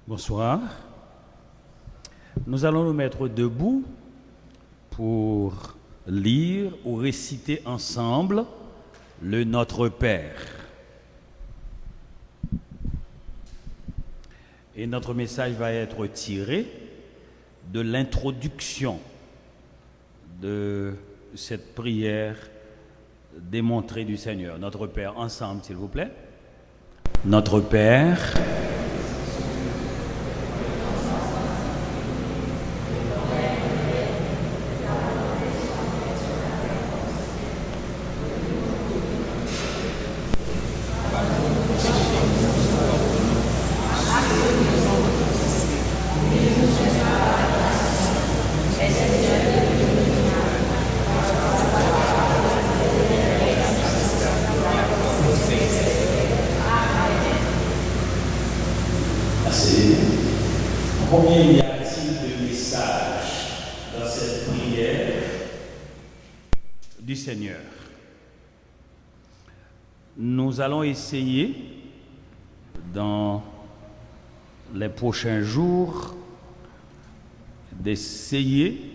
Bonsoir. Nous allons nous mettre debout pour lire ou réciter ensemble le Notre Père. Et notre message va être tiré de l'introduction de cette prière démontrée du Seigneur. Notre Père, ensemble, s'il vous plaît. Notre Père, combien y a-t-il de messages dans cette prière du Seigneur? Nous allons essayer, dans les prochains jours,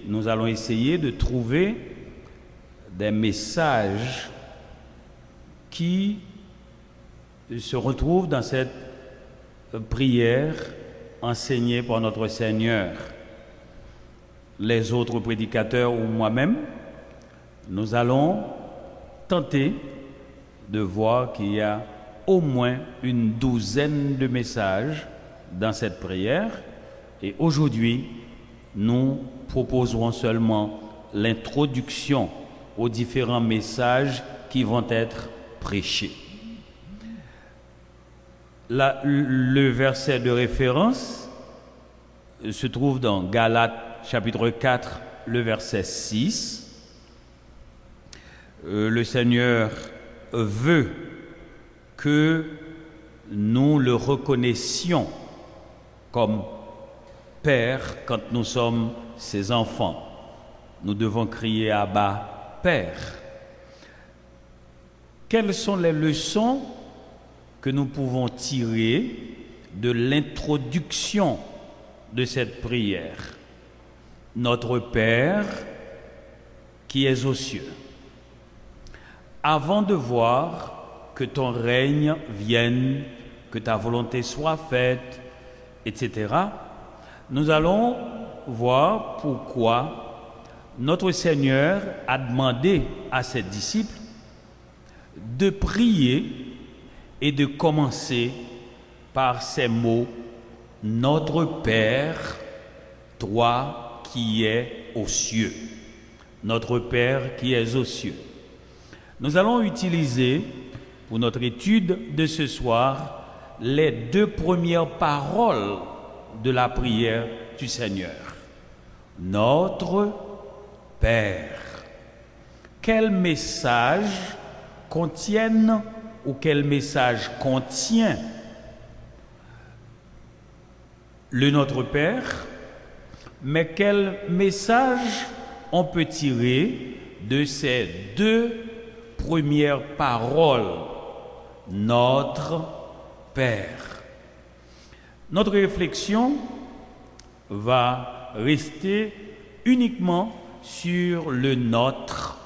nous allons essayer de trouver des messages qui se retrouvent dans cette prière enseigné par notre Seigneur. Les autres prédicateurs ou moi-même, nous allons tenter de voir qu'il y a au moins une douzaine de messages dans cette prière. Et aujourd'hui, nous proposerons seulement l'introduction aux différents messages qui vont être prêchés. Le verset de référence se trouve dans Galates chapitre 4, le verset 6. Le Seigneur veut que nous le reconnaissions comme Père quand nous sommes ses enfants. Nous devons crier Abba, Père. Quelles sont les leçons que nous pouvons tirer de l'introduction de cette prière? Notre Père qui es aux cieux, avant de voir que ton règne vienne, que ta volonté soit faite, etc., nous allons voir pourquoi notre Seigneur a demandé à ses disciples de prier et de commencer par ces mots: Notre Père, toi qui es aux cieux. Notre Père qui es aux cieux. Nous allons utiliser pour notre étude de ce soir les deux premières paroles de la prière du Seigneur. Notre Père. Quel message contiennent ou quel message contient le Notre Père, mais quel message on peut tirer de ces deux premières paroles, Notre Père? Notre réflexion va rester uniquement sur le Notre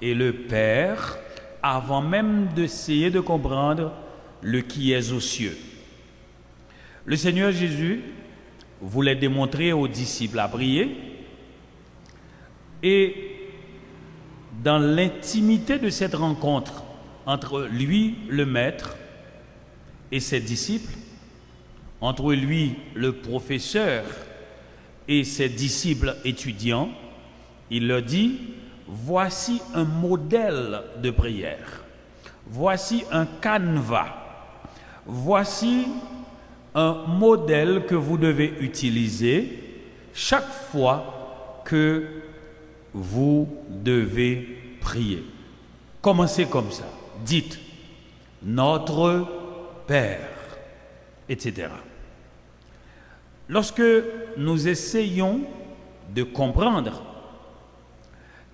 et le Père, avant même d'essayer de comprendre le qui est aux cieux. Le Seigneur Jésus voulait démontrer aux disciples à prier, et dans l'intimité de cette rencontre entre lui, le Maître, et ses disciples, entre lui, le professeur, et ses disciples étudiants, il leur dit: voici un modèle de prière, voici un canevas, voici un modèle que vous devez utiliser chaque fois que vous devez prier. Commencez comme ça, dites Notre Père, etc. Lorsque nous essayons de comprendre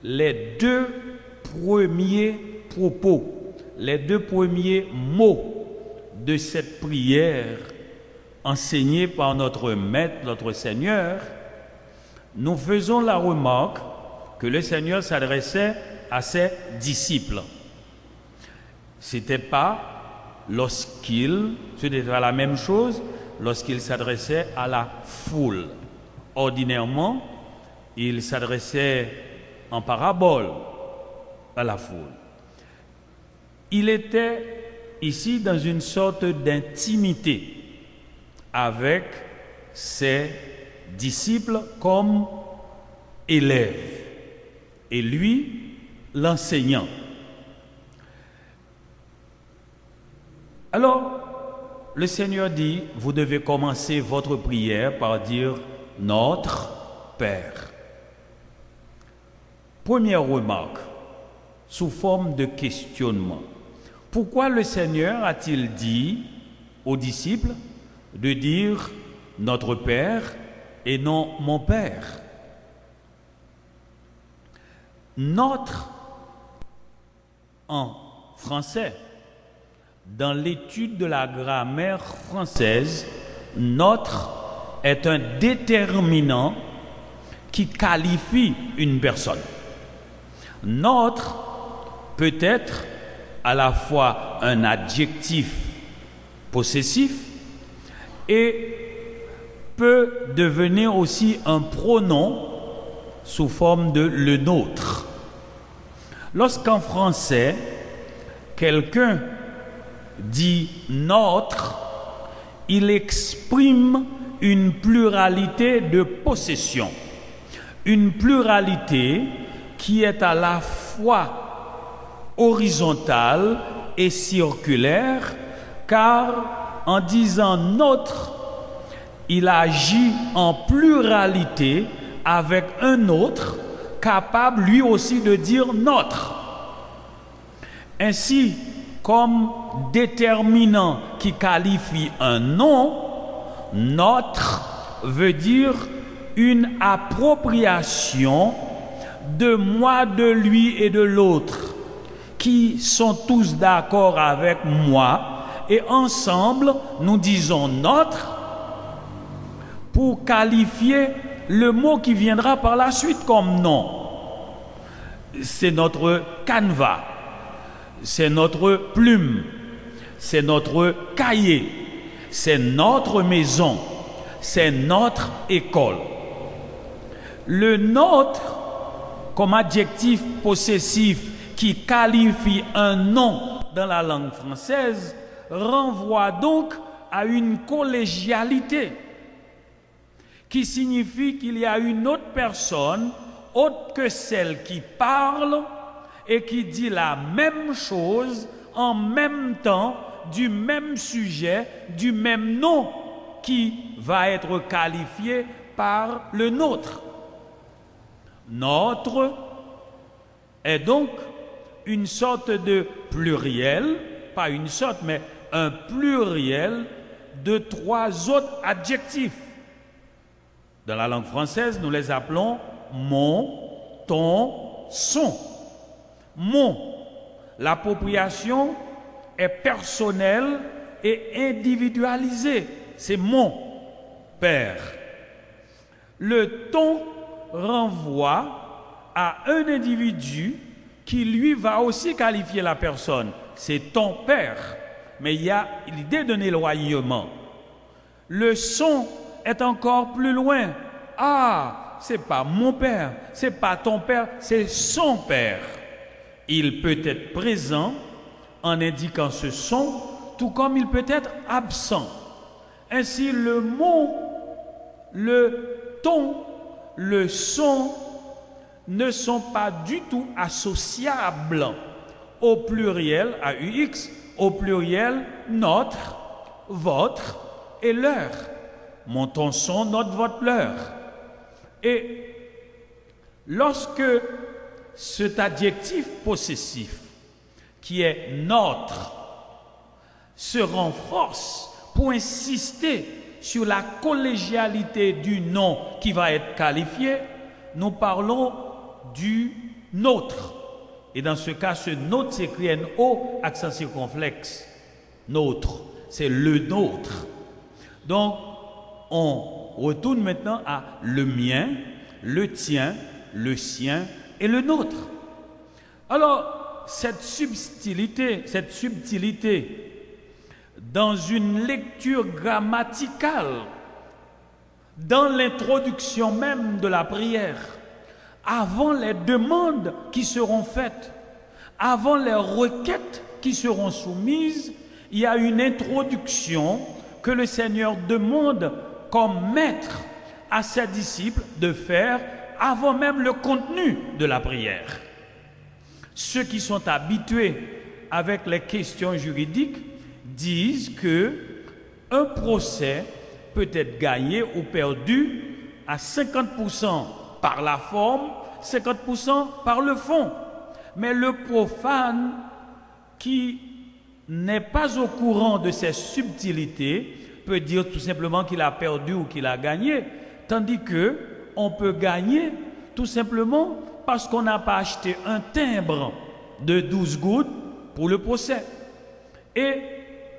les deux premiers propos, les deux premiers mots de cette prière enseigné par notre Maître, notre Seigneur, nous faisons la remarque que le Seigneur s'adressait à ses disciples. C'était pas la même chose lorsqu'il s'adressait à la foule. Ordinairement, il s'adressait en parabole à la foule. Il était ici dans une sorte d'intimité avec ses disciples comme élèves et lui l'enseignant. Alors, le Seigneur dit, vous devez commencer votre prière par dire notre Père. Première remarque, sous forme de questionnement. Pourquoi le Seigneur a-t-il dit aux disciples de dire notre Père et non mon Père? Notre, en français, dans l'étude de la grammaire française, notre est un déterminant qui qualifie une personne. Notre peut être à la fois un adjectif possessif et peut devenir aussi un pronom sous forme de le nôtre. Lorsqu'en français, quelqu'un dit notre, il exprime une pluralité de possessions, une pluralité qui est à la fois horizontale et circulaire, car en disant notre, il agit en pluralité avec un autre, capable lui aussi de dire notre. Ainsi, comme déterminant qui qualifie un nom, notre veut dire une appropriation de moi, de lui et de l'autre, qui sont tous d'accord avec moi, et ensemble nous disons notre pour qualifier le mot qui viendra par la suite comme nom. C'est notre canevas, c'est notre plume, c'est notre cahier, c'est notre maison, c'est notre école. Le nôtre, comme adjectif possessif qui qualifie un nom dans la langue française, renvoie donc à une collégialité qui signifie qu'il y a une autre personne autre que celle qui parle et qui dit la même chose en même temps, du même sujet, du même nom, qui va être qualifié par le nôtre. Notre est donc une sorte de pluriel, pas une sorte, mais un pluriel de trois autres adjectifs. Dans la langue française, nous les appelons mon, ton, son. Mon, l'appropriation est personnelle et individualisée. C'est mon père. Le ton renvoie à un individu qui lui va aussi qualifier la personne. C'est ton père. Mais il y a l'idée d'un éloignement. Le son est encore plus loin. Ah, c'est pas mon père, c'est pas ton père, c'est son père. Il peut être présent en indiquant ce son, tout comme il peut être absent. Ainsi, le mot, le ton, le son ne sont pas du tout associables au pluriel, à UX, au pluriel notre, votre et leur. Mon, ton, son, notre, votre, leur. Et lorsque cet adjectif possessif qui est notre se renforce pour insister sur la collégialité du nom qui va être qualifié, nous parlons du nôtre. Et dans ce cas, ce nôtre s'écrit N-O, accent circonflexe. Nôtre, c'est le nôtre. Donc, on retourne maintenant à le mien, le tien, le sien et le nôtre. Alors, cette subtilité dans une lecture grammaticale, dans l'introduction même de la prière, avant les demandes qui seront faites, avant les requêtes qui seront soumises, il y a une introduction que le Seigneur demande comme maître à ses disciples de faire avant même le contenu de la prière. Ceux qui sont habitués avec les questions juridiques disent que un procès peut être gagné ou perdu à 50% par la forme, 50% par le fond. Mais le profane qui n'est pas au courant de ces subtilités peut dire tout simplement qu'il a perdu ou qu'il a gagné, tandis que on peut gagner tout simplement parce qu'on n'a pas acheté un timbre de 12 gouttes pour le procès. Et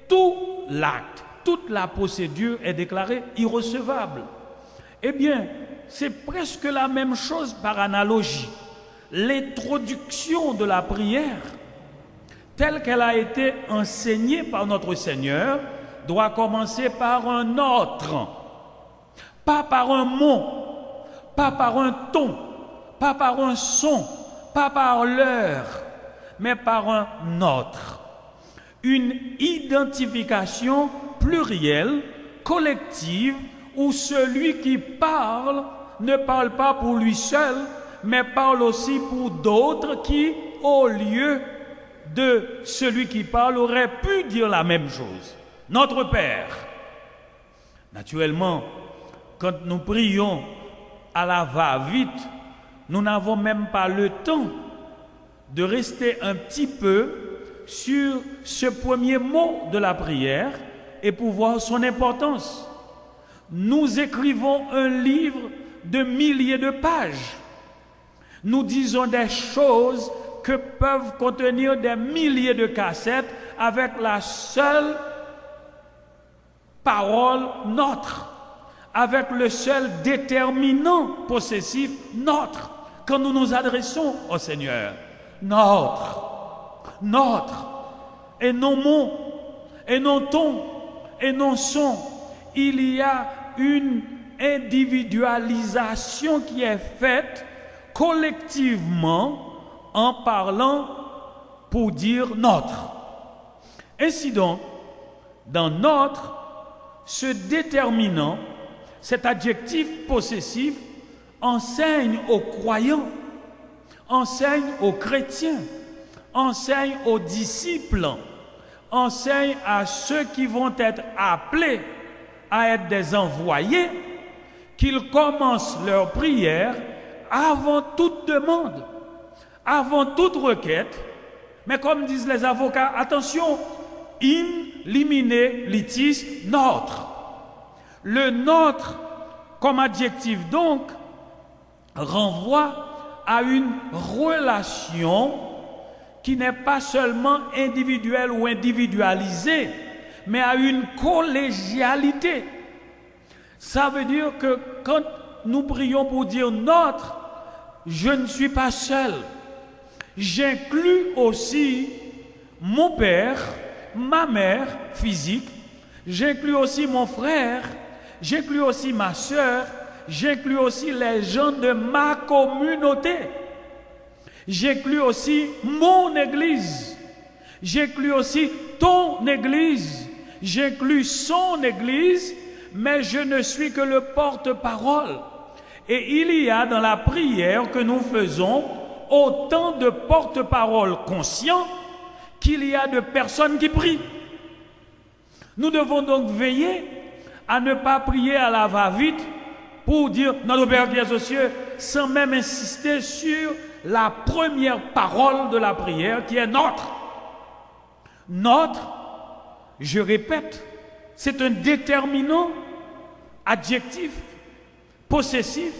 tout l'acte, toute la procédure est déclarée irrecevable. Eh bien, c'est presque la même chose par analogie. L'introduction de la prière, telle qu'elle a été enseignée par notre Seigneur, doit commencer par un autre, pas par un mot, pas par un ton, pas par un son, pas par l'heure, mais par un autre. Une identification plurielle, collective, où celui qui parle ne parle pas pour lui seul, mais parle aussi pour d'autres qui, au lieu de celui qui parle, auraient pu dire la même chose. Notre Père. Naturellement, quand nous prions à la va-vite, nous n'avons même pas le temps de rester un petit peu sur ce premier mot de la prière et pour voir son importance. Nous écrivons un livre de milliers de pages. Nous disons des choses que peuvent contenir des milliers de cassettes avec la seule parole notre, avec le seul déterminant possessif notre, quand nous nous adressons au Seigneur. Notre, et non mon, et non ton, et non son. Il y a une individualisation qui est faite collectivement en parlant pour dire notre. Ainsi donc, dans notre, ce déterminant, cet adjectif possessif enseigne aux croyants, enseigne aux chrétiens, enseigne aux disciples, enseigne à ceux qui vont être appelés à être des envoyés, qu'ils commencent leur prière avant toute demande, avant toute requête. Mais comme disent les avocats, attention, in limine litis notre. Le notre, comme adjectif donc, renvoie à une relation qui n'est pas seulement individuelle ou individualisée, mais à une collégialité. Ça veut dire que quand nous prions pour dire notre, je ne suis pas seul. J'inclus aussi mon père, ma mère physique, j'inclus aussi mon frère, j'inclus aussi ma soeur, j'inclus aussi les gens de ma communauté. J'inclus aussi mon église. J'inclus aussi ton église. J'inclus son église, mais je ne suis que le porte-parole. Et il y a dans la prière que nous faisons autant de porte-parole conscients qu'il y a de personnes qui prient. Nous devons donc veiller à ne pas prier à la va-vite pour dire notre Père qui est aux cieux, sans même insister sur la première parole de la prière qui est notre. Notre, je répète, c'est un déterminant adjectif, possessif,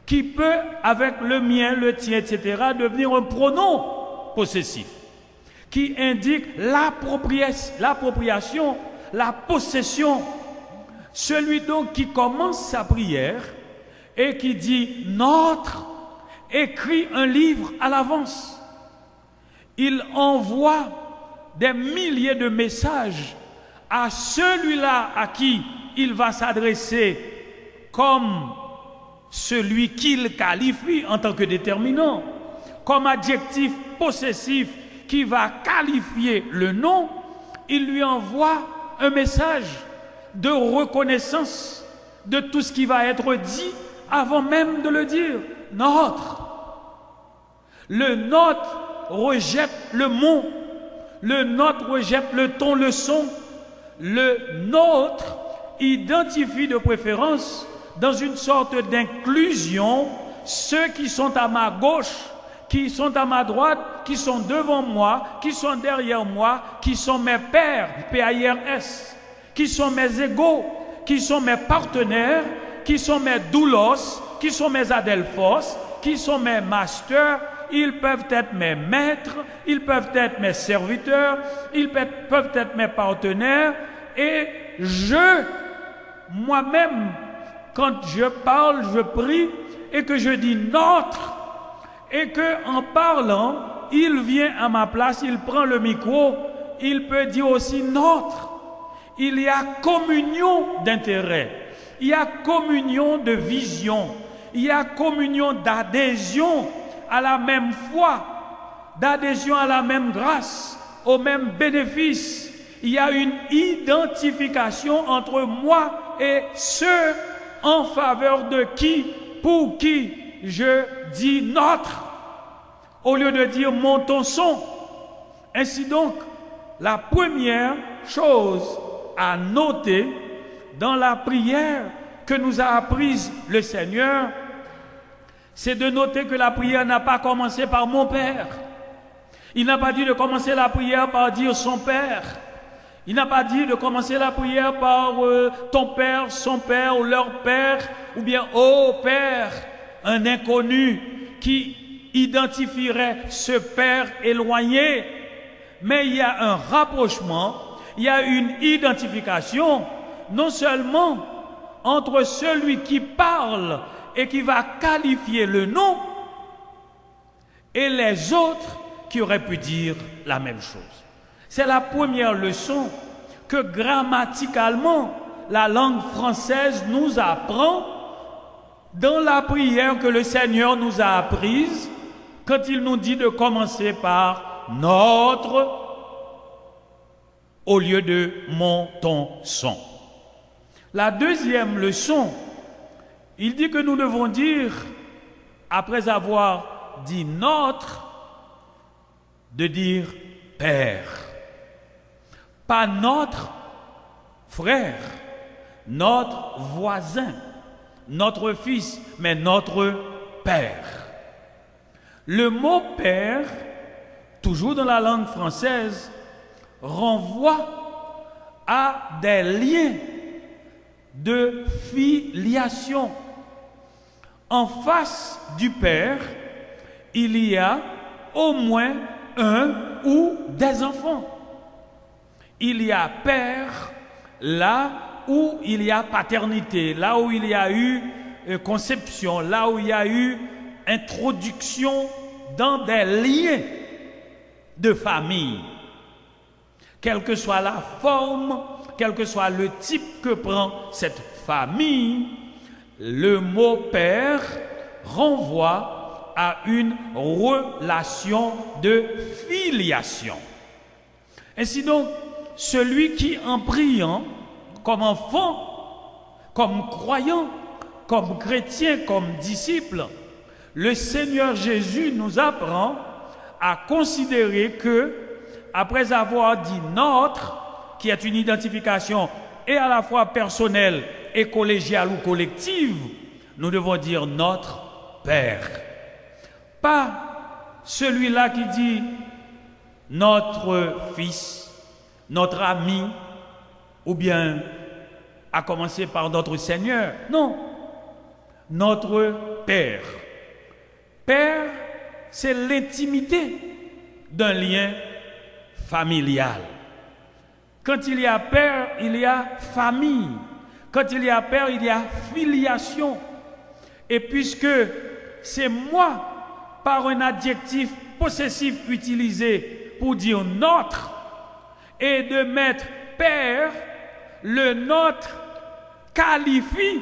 qui peut, avec le mien, le tien, etc., devenir un pronom possessif, qui indique l'appropriation, la possession. Celui donc qui commence sa prière et qui dit notre, écrit un livre à l'avance. Il envoie des milliers de messages à celui-là à qui il va s'adresser comme celui qu'il qualifie en tant que déterminant, comme adjectif possessif qui va qualifier le nom. Il lui envoie un message de reconnaissance de tout ce qui va être dit avant même de le dire. Notre. Le notre rejette le mot. Le notre rejette le ton, le son. Le nôtre identifie de préférence dans une sorte d'inclusion ceux qui sont à ma gauche, qui sont à ma droite, qui sont devant moi, qui sont derrière moi, qui sont mes pairs, P-A-I-R-S, qui sont mes égaux, qui sont mes partenaires, qui sont mes doulos, qui sont mes adelphos, qui sont mes masters. Ils peuvent être mes maîtres, ils peuvent être mes serviteurs, ils peuvent être mes partenaires. Et moi-même, quand je parle, je prie, et que je dis notre, et que en parlant, il vient à ma place, il prend le micro, il peut dire aussi notre. Il y a communion d'intérêt, il y a communion de vision, il y a communion d'adhésion à la même foi, d'adhésion à la même grâce, au même bénéfice. Il y a une identification entre moi et ceux en faveur de qui, pour qui je dis notre, au lieu de dire mon ton son. Ainsi donc, la première chose à noter dans la prière que nous a apprise le Seigneur, c'est de noter que la prière n'a pas commencé par mon Père. Il n'a pas dit de commencer la prière par dire son Père. Il n'a pas dit de commencer la prière par ton Père, son Père ou leur Père, ou bien oh Père, un inconnu qui identifierait ce Père éloigné. Mais il y a un rapprochement, il y a une identification, non seulement entre celui qui parle et qui va qualifier le nom, et les autres qui auraient pu dire la même chose. C'est la première leçon que grammaticalement la langue française nous apprend dans la prière que le Seigneur nous a apprise quand il nous dit de commencer par notre au lieu de mon, ton, son. La deuxième leçon, il dit que nous devons dire, après avoir dit notre, de dire Père. Pas notre frère, notre voisin, notre fils, mais notre Père. Le mot Père, toujours dans la langue française, renvoie à des liens de filiation. En face du Père, il y a au moins un ou des enfants. Il y a père là où il y a paternité, là où il y a eu conception, là où il y a eu introduction dans des liens de famille. Quelle que soit la forme, quel que soit le type que prend cette famille, le mot père renvoie à une relation de filiation. Ainsi donc, celui qui en priant, comme enfant, comme croyant, comme chrétien, comme disciple, le Seigneur Jésus nous apprend à considérer que, après avoir dit notre, qui est une identification et à la fois personnelle et collégiale ou collective, nous devons dire notre Père. Pas celui-là qui dit notre fils, notre ami, ou bien à commencer par notre Seigneur. Non, notre Père. Père, c'est l'intimité d'un lien familial. Quand il y a père, il y a famille. Quand il y a père, il y a filiation. Et puisque c'est moi, par un adjectif possessif utilisé pour dire notre, et de mettre père, le notre qualifie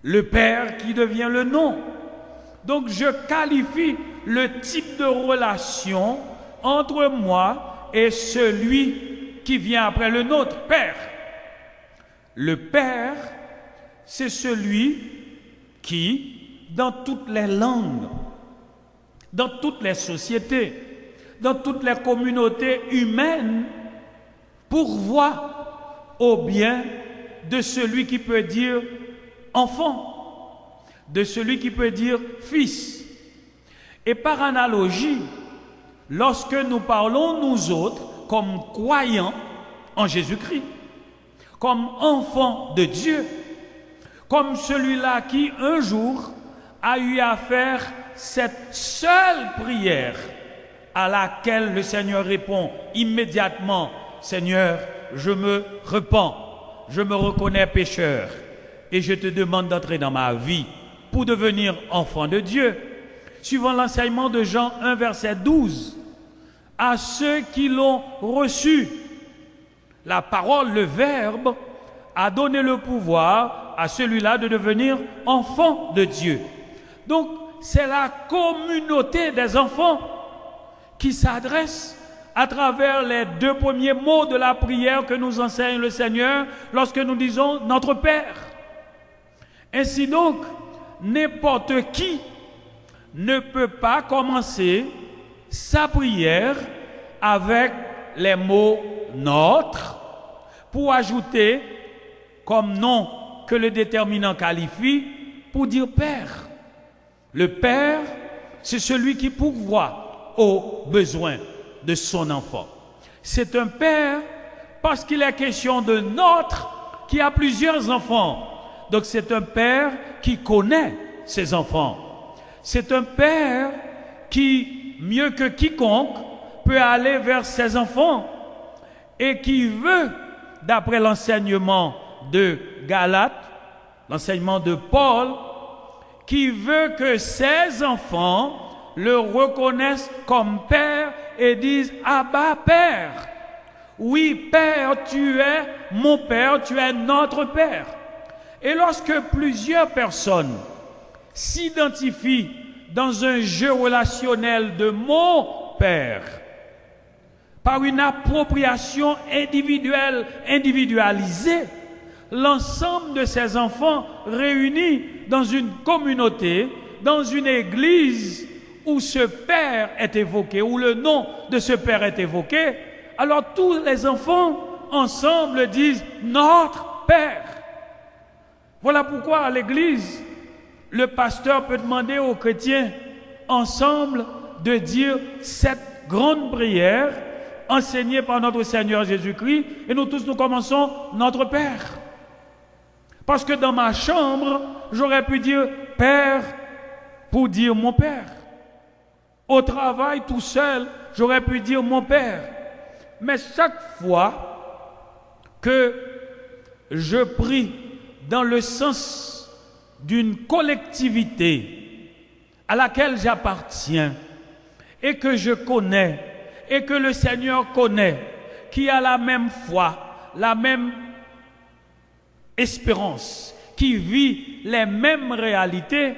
le père qui devient le nom. Donc je qualifie le type de relation entre moi et celui qui vient après le nôtre, père. Le père, c'est celui qui, dans toutes les langues, dans toutes les sociétés, dans toutes les communautés humaines, pourvoit au bien de celui qui peut dire enfant, de celui qui peut dire fils. Et par analogie, lorsque nous parlons nous autres comme croyants en Jésus-Christ, comme enfants de Dieu, comme celui-là qui un jour a eu à faire cette seule prière à laquelle le Seigneur répond immédiatement: Seigneur, je me repens, je me reconnais pécheur et je te demande d'entrer dans ma vie pour devenir enfant de Dieu. Suivant l'enseignement de Jean 1, verset 12, à ceux qui l'ont reçu, la parole, le Verbe, a donné le pouvoir à celui-là de devenir enfant de Dieu. Donc, c'est la communauté des enfants qui s'adresse à travers les deux premiers mots de la prière que nous enseigne le Seigneur lorsque nous disons notre Père. Ainsi donc, n'importe qui ne peut pas commencer sa prière avec les mots notre pour ajouter comme nom que le déterminant qualifie pour dire Père. Le Père, c'est celui qui pourvoit aux besoins de son enfant. C'est un Père parce qu'il est question de notre qui a plusieurs enfants. Donc c'est un Père qui connaît ses enfants. C'est un Père qui, mieux que quiconque, peut aller vers ses enfants et qui veut, d'après l'enseignement de Galates, l'enseignement de Paul, qui veut que ses enfants le reconnaissent comme Père et disent « Abba, Père ». Oui, Père, tu es mon Père, tu es notre Père. Et lorsque plusieurs personnes s'identifient dans un jeu relationnel de mon Père, par une appropriation individuelle, individualisée, l'ensemble de ces enfants réunis dans une communauté, dans une église où ce Père est évoqué, où le nom de ce Père est évoqué, alors tous les enfants ensemble disent « Notre Père ». Voilà pourquoi à l'église, le pasteur peut demander aux chrétiens ensemble de dire cette grande prière enseignée par notre Seigneur Jésus-Christ, et nous tous nous commençons « Notre Père ». Parce que dans ma chambre, j'aurais pu dire « Père » pour dire « mon Père ». Au travail, tout seul, j'aurais pu dire « mon Père ». Mais chaque fois que je prie dans le sens d'une collectivité à laquelle j'appartiens et que je connais et que le Seigneur connaît, qui a la même foi, la même espérance, qui vit les mêmes réalités,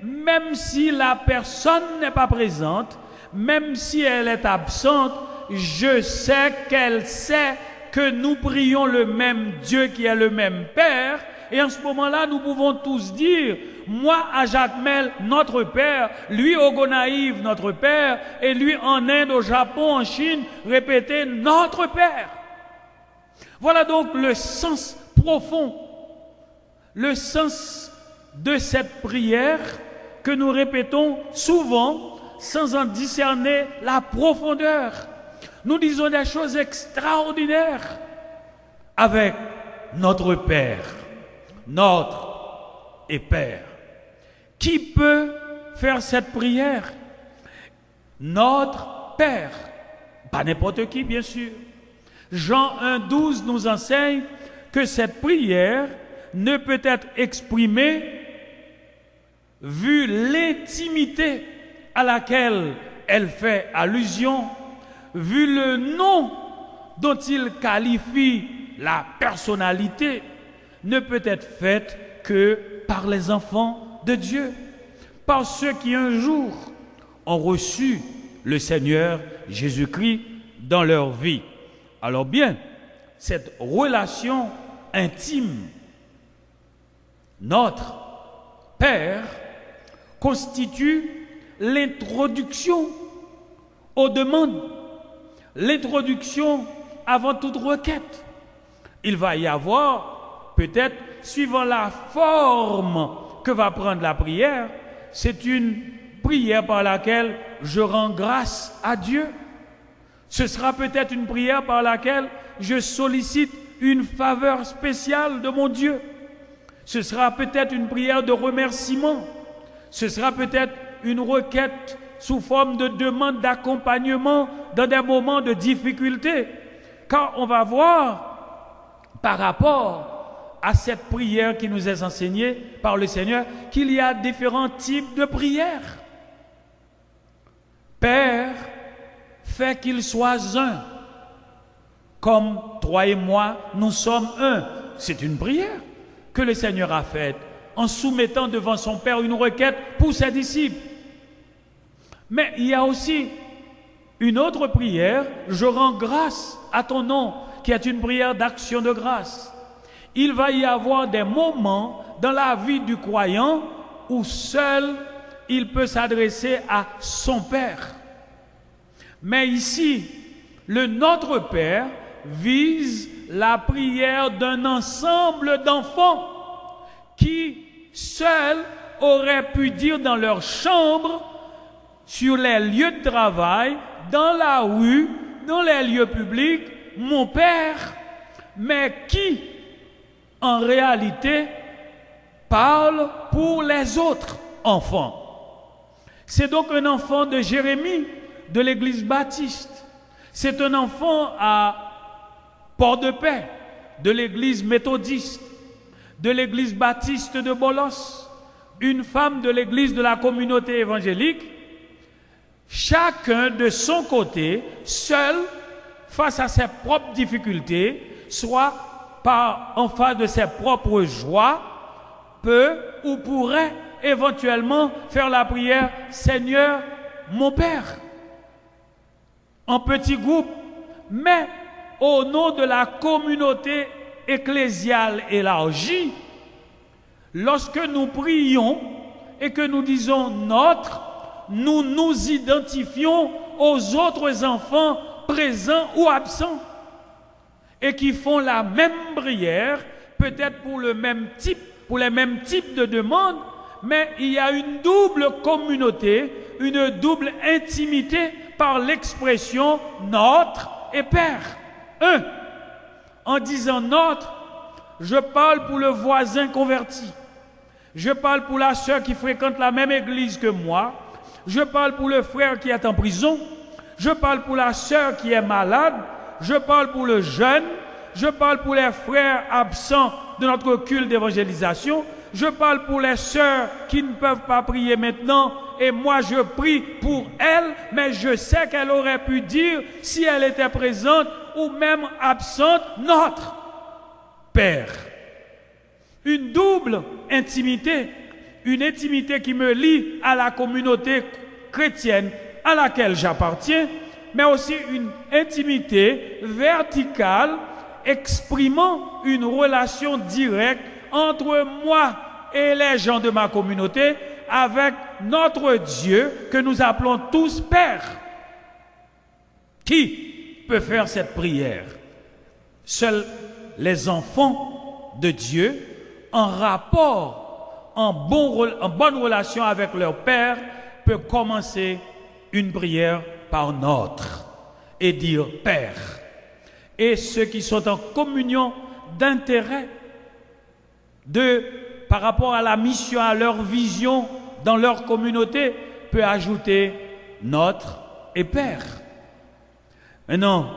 même si la personne n'est pas présente, même si elle est absente, je sais qu'elle sait que nous prions le même Dieu qui est le même Père. Et en ce moment-là, nous pouvons tous dire, moi à Jacmel, notre Père, lui au Gonaïve, notre Père, et lui en Inde, au Japon, en Chine, répéter notre Père. Voilà donc le sens profond, le sens de cette prière que nous répétons souvent sans en discerner la profondeur. Nous disons des choses extraordinaires avec notre Père, notre et Père. Qui peut faire cette prière? Notre Père. Pas n'importe qui, bien sûr. Jean 1,12 nous enseigne que cette prière ne peut être exprimée vu l'intimité à laquelle elle fait allusion, vu le nom dont il qualifie la personnalité, ne peut être faite que par les enfants de Dieu, par ceux qui un jour ont reçu le Seigneur Jésus-Christ dans leur vie. Alors bien, cette relation intime, notre Père, constitue l'introduction aux demandes, l'introduction avant toute requête. Il va y avoir, peut-être, suivant la forme que va prendre la prière, c'est une prière par laquelle je rends grâce à Dieu. Ce sera peut-être une prière par laquelle je sollicite une faveur spéciale de mon Dieu. Ce sera peut-être une prière de remerciement. Ce sera peut-être une requête sous forme de demande d'accompagnement dans des moments de difficulté. Car on va voir par rapport à cette prière qui nous est enseignée par le Seigneur qu'il y a différents types de prières. Père, fais qu'il soit un. Comme toi et moi, nous sommes un. C'est une prière que le Seigneur a faite en soumettant devant son Père une requête pour ses disciples. Mais il y a aussi une autre prière, je rends grâce à ton nom, qui est une prière d'action de grâce. Il va y avoir des moments dans la vie du croyant où seul il peut s'adresser à son Père. Mais ici, le Notre Père vise la prière d'un ensemble d'enfants qui, seuls, auraient pu dire dans leur chambre, sur les lieux de travail, dans la rue, dans les lieux publics, mon Père, mais qui, en réalité, parle pour les autres enfants. C'est donc un enfant de Jérémie, de l'église baptiste. C'est un enfant à Port-de-Paix, de l'église méthodiste, de l'église baptiste de Bolos, une femme de l'église de la communauté évangélique, chacun de son côté, seul, face à ses propres difficultés, soit en face de ses propres joies, peut ou pourrait éventuellement faire la prière « Seigneur, mon Père », en petit groupe, mais au nom de la communauté ecclésiale élargie, lorsque nous prions et que nous disons notre, nous nous identifions aux autres enfants présents ou absents et qui font la même prière, peut-être pour les mêmes types de demandes, mais il y a une double communauté, une double intimité par l'expression notre et Père. En disant notre, je parle pour le voisin converti. Je parle pour la sœur qui fréquente la même église que moi. Je parle pour le frère qui est en prison. Je parle pour la sœur qui est malade. Je parle pour le jeune. Je parle pour les frères absents de notre culte d'évangélisation. Je parle pour les sœurs qui ne peuvent pas prier maintenant. Et moi, je prie pour elles, mais je sais qu'elle aurait pu dire, si elle était présente ou même absente, notre Père. Une double intimité, une intimité qui me lie à la communauté chrétienne à laquelle j'appartiens, mais aussi une intimité verticale exprimant une relation directe entre moi et les gens de ma communauté avec notre Dieu que nous appelons tous Père. Qui peut faire cette prière? Seuls les enfants de Dieu en rapport, en bonne relation avec leur Père, peuvent commencer une prière par notre et dire Père. Et ceux qui sont en communion d'intérêt par rapport à la mission, à leur vision dans leur communauté, peut ajouter notre et Père. Maintenant,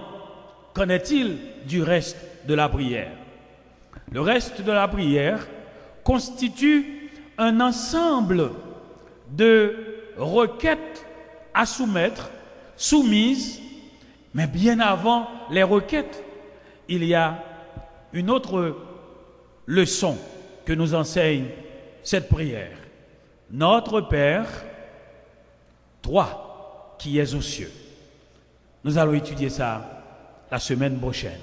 qu'en est-il du reste de la prière? Le reste de la prière constitue un ensemble de requêtes à soumettre, soumises, mais bien avant les requêtes, il y a une autre leçon que nous enseigne cette prière. Notre Père, toi qui es aux cieux. Nous allons étudier ça la semaine prochaine.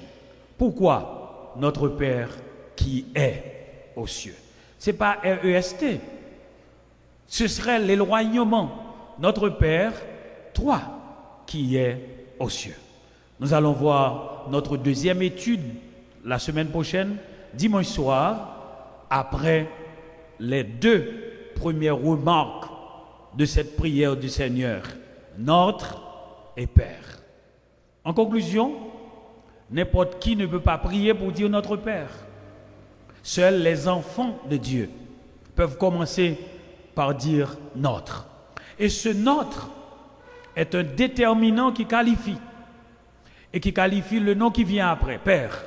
Pourquoi notre Père qui est aux cieux? Ce n'est pas REST. Ce serait l'éloignement. Notre Père, toi qui es aux cieux. Nous allons voir notre deuxième étude la semaine prochaine, dimanche soir, après les deux premières remarques de cette prière du Seigneur, notre et Père. En conclusion, n'importe qui ne peut pas prier pour dire notre Père. Seuls les enfants de Dieu peuvent commencer par dire notre. Et ce notre est un déterminant qui qualifie. Et qui qualifie le nom qui vient après, Père.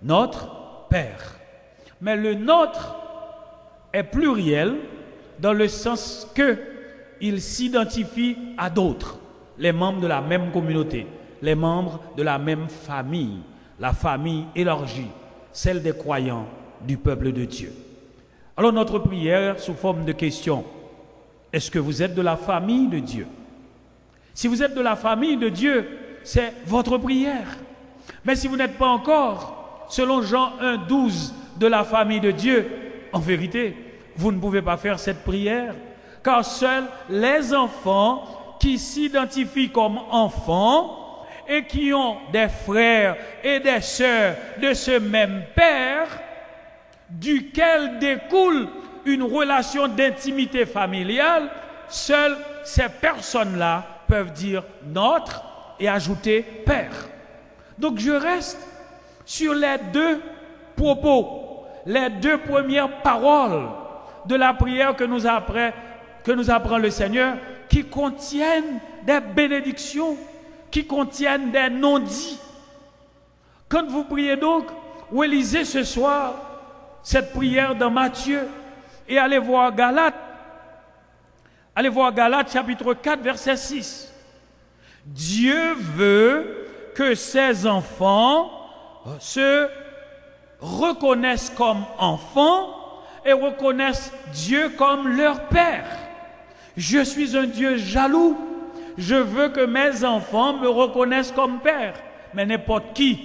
Notre Père. Mais le notre est pluriel dans le sens que il s'identifie à d'autres, les membres de la même communauté, les membres de la même famille, la famille élargie, celle des croyants du peuple de Dieu. Alors notre prière sous forme de question, est-ce que vous êtes de la famille de Dieu? Si vous êtes de la famille de Dieu, c'est votre prière. Mais si vous n'êtes pas encore, selon Jean 1,12, de la famille de Dieu, en vérité, vous ne pouvez pas faire cette prière, car seuls les enfants qui s'identifient comme enfants et qui ont des frères et des sœurs de ce même Père, duquel découle une relation d'intimité familiale, seules ces personnes-là peuvent dire notre et ajouter Père. Donc je reste sur les deux propos, les deux premières paroles de la prière que nous apprend le Seigneur, qui contiennent des bénédictions, qui contiennent des non-dits. Quand vous priez donc, vous lisez ce soir cette prière dans Matthieu et allez voir Galates chapitre 4 verset 6. Dieu veut que ses enfants se reconnaissent comme enfants et reconnaissent Dieu comme leur Père. Je suis un Dieu jaloux. Je veux que mes enfants me reconnaissent comme Père. Mais n'importe qui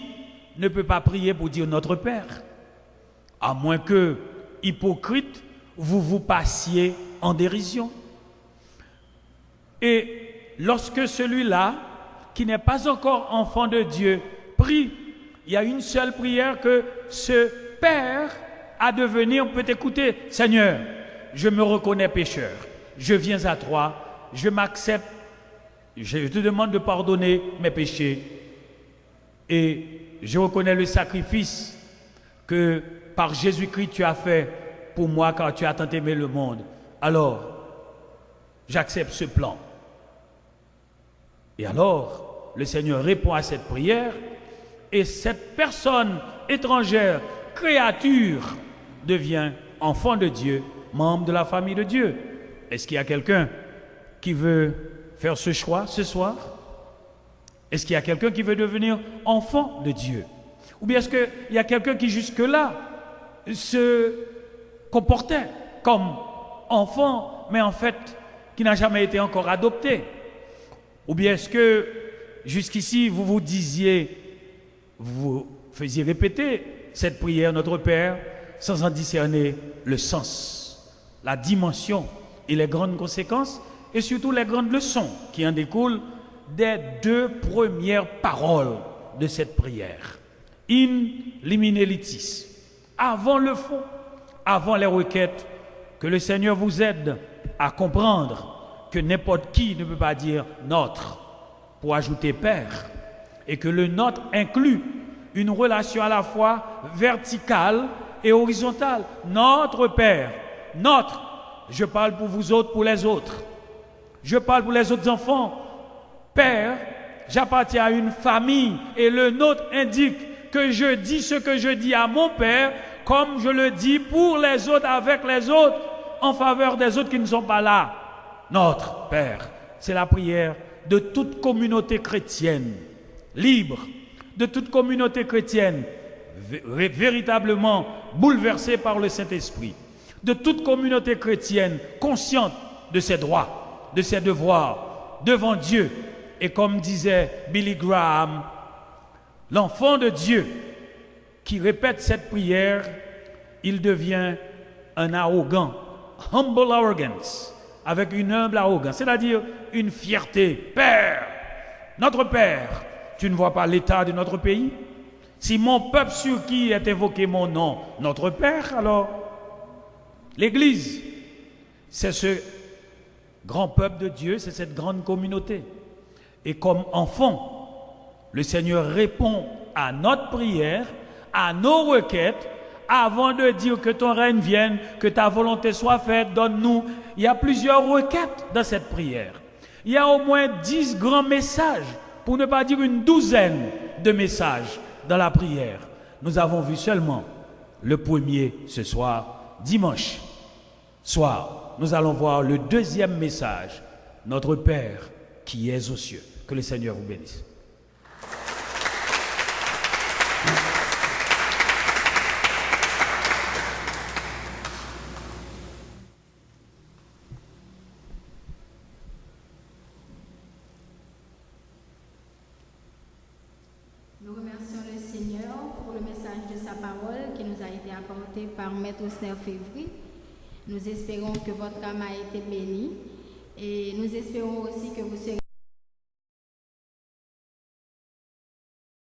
ne peut pas prier pour dire notre Père. À moins que, hypocrite, vous vous passiez en dérision. Et lorsque celui-là, qui n'est pas encore enfant de Dieu, prie, il y a une seule prière que ce Père à devenir peut écouter. Seigneur, je me reconnais pécheur. Je viens à toi. Je m'accepte. Je te demande de pardonner mes péchés. Et je reconnais le sacrifice que par Jésus-Christ tu as fait pour moi car tu as tant aimé le monde. Alors, j'accepte ce plan. Et alors, le Seigneur répond à cette prière et cette personne étrangère, créature, devient enfant de Dieu, membre de la famille de Dieu. Est-ce qu'il y a quelqu'un qui veut faire ce choix ce soir? Est-ce qu'il y a quelqu'un qui veut devenir enfant de Dieu? Ou bien est-ce qu'il y a quelqu'un qui jusque-là se comportait comme enfant, mais en fait, qui n'a jamais été encore adopté? Ou bien est-ce que jusqu'ici, vous vous disiez, vous faisiez répéter cette prière, notre Père, sans en discerner le sens, la dimension et les grandes conséquences, et surtout les grandes leçons qui en découlent des deux premières paroles de cette prière. In limine litis. Avant le fond, avant les requêtes, que le Seigneur vous aide à comprendre que n'importe qui ne peut pas dire notre pour ajouter Père, et que le notre inclut une relation à la fois verticale et horizontale. Notre Père, notre, je parle pour vous autres, pour les autres. Je parle pour les autres enfants. Père, j'appartiens à une famille et le nôtre indique que je dis ce que je dis à mon Père, comme je le dis pour les autres, avec les autres, en faveur des autres qui ne sont pas là. Notre Père, c'est la prière de toute communauté chrétienne, libre, de toute communauté chrétienne, véritablement bouleversée par le Saint-Esprit, de toute communauté chrétienne consciente de ses droits, de ses devoirs devant Dieu. Et comme disait Billy Graham, l'enfant de Dieu qui répète cette prière, il devient un arrogant, humble arrogance, avec une humble arrogance, c'est-à-dire une fierté. Père, notre Père, tu ne vois pas l'état de notre pays? Si mon peuple sur qui est évoqué mon nom, notre Père, alors l'Église, c'est ce grand peuple de Dieu, c'est cette grande communauté. Et comme enfant, le Seigneur répond à notre prière, à nos requêtes, avant de dire que ton règne vienne, que ta volonté soit faite, donne-nous. Il y a plusieurs requêtes dans cette prière. Il y a au moins 10 grands messages, pour ne pas dire une douzaine de messages dans la prière. Nous avons vu seulement le premier ce soir, dimanche soir. Nous allons voir le deuxième message, notre Père qui est aux cieux. Que le Seigneur vous bénisse. Nous remercions le Seigneur pour le message de sa parole qui nous a été apporté par Maître Osner Févry. Nous espérons que votre âme a été bénie et nous espérons aussi que vous serez